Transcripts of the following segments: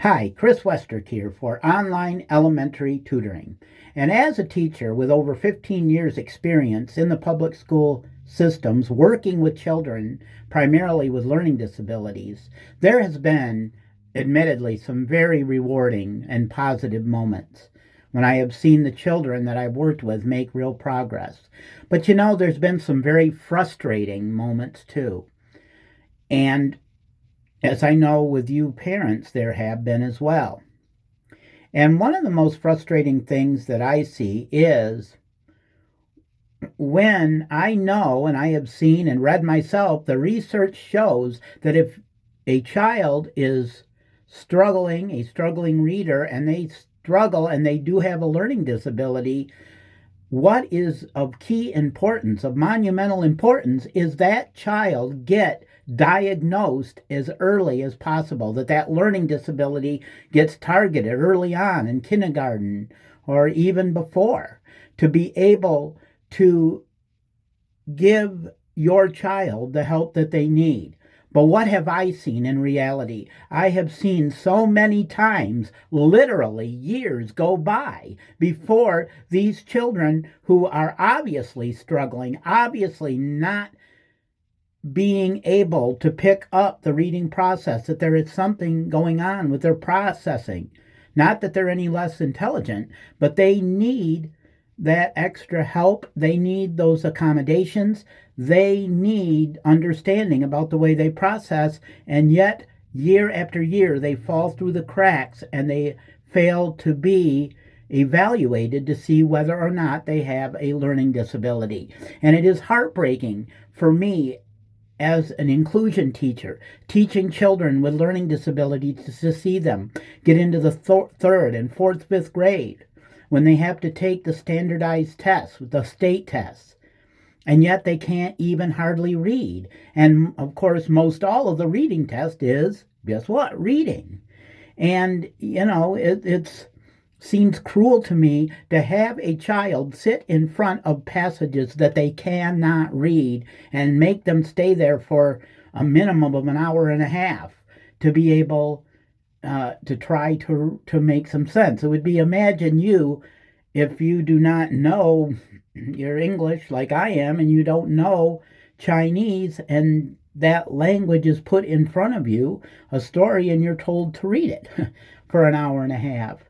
Hi, Chris Westrick here for Online Elementary Tutoring. And as a teacher with over 15 years experience in the public school systems working with children primarily with learning disabilities, there has been admittedly some very rewarding and positive moments when I have seen the children that I've worked with make real progress. But there's been some very frustrating moments too. And as I know with you parents, there have been as well. And one of the most frustrating things that I see is when I know and I have seen and read myself, the research shows that if a child is a struggling reader, and they struggle and they do have a learning disability, what is of key importance, of monumental importance, is that child get diagnosed as early as possible, that learning disability gets targeted early on in kindergarten or even before, to be able to give your child the help that they need. But what have I seen in reality? I have seen so many times, literally years go by before these children who are obviously struggling, obviously not being able to pick up the reading process, that there is something going on with their processing. Not that they're any less intelligent, but they need that extra help. They need those accommodations. They need understanding about the way they process, and yet year after year they fall through the cracks and they fail to be evaluated to see whether or not they have a learning disability. And it is heartbreaking for me as an inclusion teacher, teaching children with learning disabilities, to see them get into the third and fourth, fifth grade when they have to take the standardized tests, the state tests, and yet they can't even hardly read. And of course, most all of the reading test is, guess what? Reading. And, it seems cruel to me to have a child sit in front of passages that they cannot read and make them stay there for a minimum of an hour and a half to be able to try to make some sense. It would be, imagine you, if you do not know your English like I am and you don't know Chinese, and that language is put in front of you, a story, and you're told to read it for an hour and a half.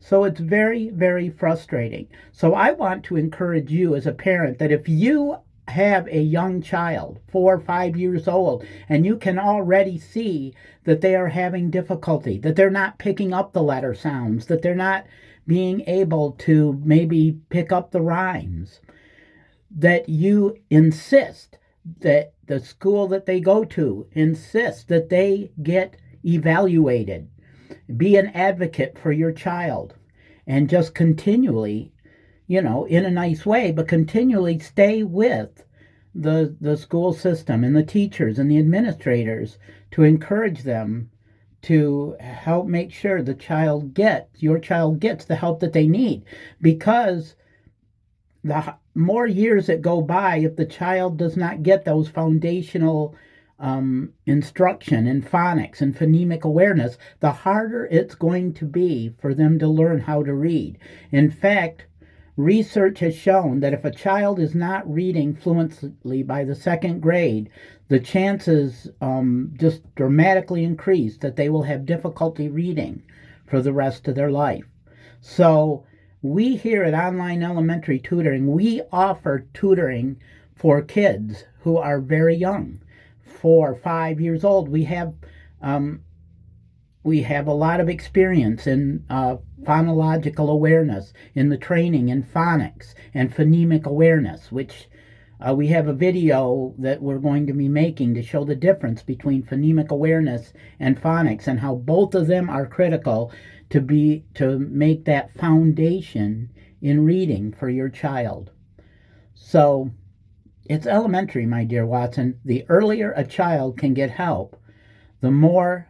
So it's very, very frustrating. So I want to encourage you as a parent that if you have a young child, 4 or 5 years old, and you can already see that they are having difficulty, that they're not picking up the letter sounds, that they're not being able to maybe pick up the rhymes, that you insist that the school that they go to insist that they get evaluated. Be an advocate for your child and just continually, in a nice way, but continually stay with the school system and the teachers and the administrators to encourage them to help make sure your child gets the help that they need. Because the more years that go by, if the child does not get those foundational instruction in phonics and phonemic awareness, the harder it's going to be for them to learn how to read. In fact, research has shown that if a child is not reading fluently by the second grade, the chances just dramatically increase that they will have difficulty reading for the rest of their life. So we here at Online Elementary Tutoring, we offer tutoring for kids who are very young, 4 or 5 years old. We have a lot of experience in phonological awareness, in the training in phonics and phonemic awareness, which we have a video that we're going to be making to show the difference between phonemic awareness and phonics, and how both of them are critical to make that foundation in reading for your child. So it's elementary, my dear Watson. The earlier a child can get help, the more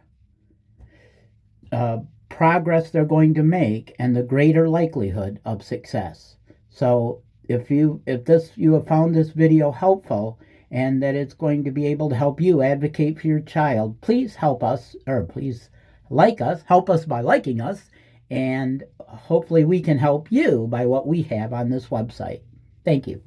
progress they're going to make, and the greater likelihood of success. So if you have found this video helpful and that it's going to be able to help you advocate for your child, please help us, or please like us, help us by liking us, and hopefully we can help you by what we have on this website. Thank you.